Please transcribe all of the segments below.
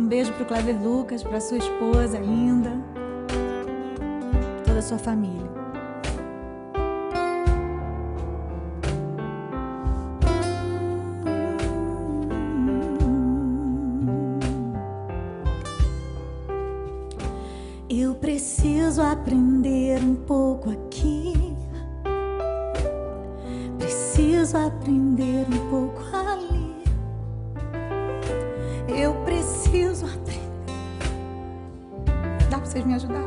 Um beijo pro Clever Lucas, pra sua esposa linda, toda a sua família. Eu preciso aprender um pouco aqui, preciso aprender um pouco ali. Eu preciso aprender. Dá pra vocês me ajudarem?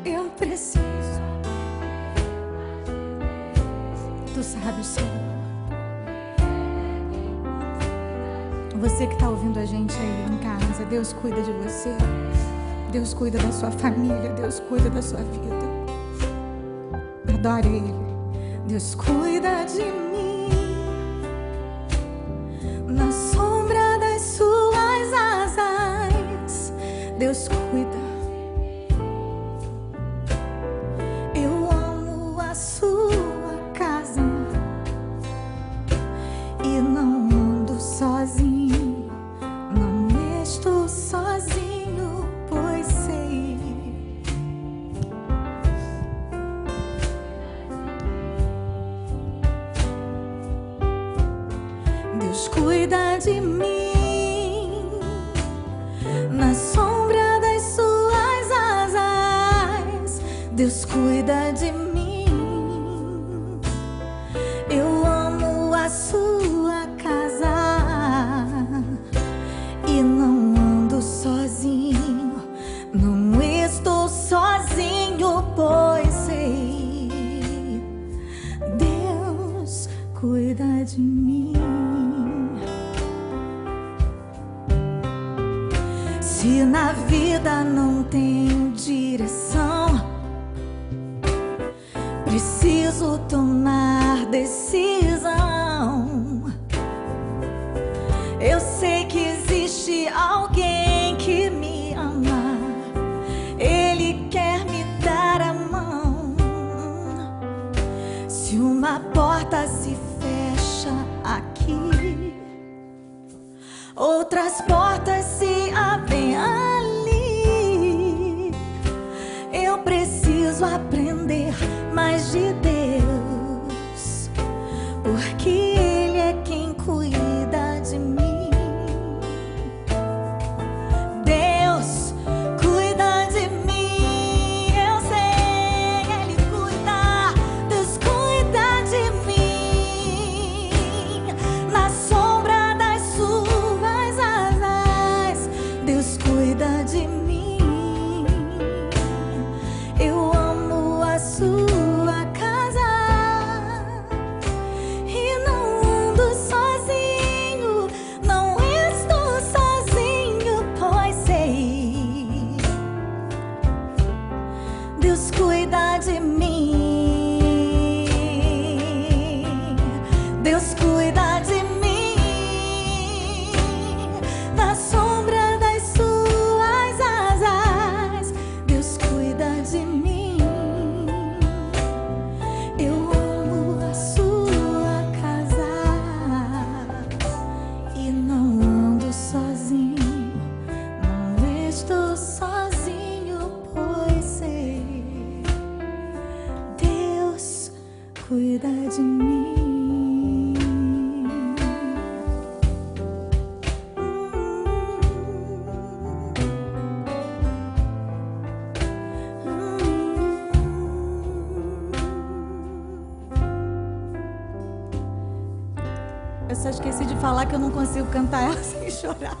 Eu preciso. Tu sabe, Senhor. Você que está ouvindo a gente aí em casa, Deus cuida de você. Deus cuida da sua família. Deus cuida da sua vida. Adore Ele. Deus cuida de mim. Na sombra das suas asas, Deus cuida. Eu amo a sua casa e não ando sozinho. Sozinho, pois sei. Deus cuida de mim na sombra das suas asas. Deus cuida de mim. Eu amo a sua casa e não sozinho, não estou sozinho, pois sei, Deus cuida de mim. Se na vida não tem direção, preciso tomar decisão. Eu sei que existe alguém que me ama. Ele quer me dar a mão. Se uma porta se fecha aqui, outras portas se abrem ali. Eu preciso aprender mais de Deus, porque Ele é quem cuida de mim. Deus cuida de mim. Deus cuida de mim. Na sombra das suas asas, Deus cuida de mim. Eu amo a sua casa e não ando sozinho, não estou sozinho, pois sei, cuida de mim. Eu só esqueci de falar que eu não consigo cantar ela sem chorar.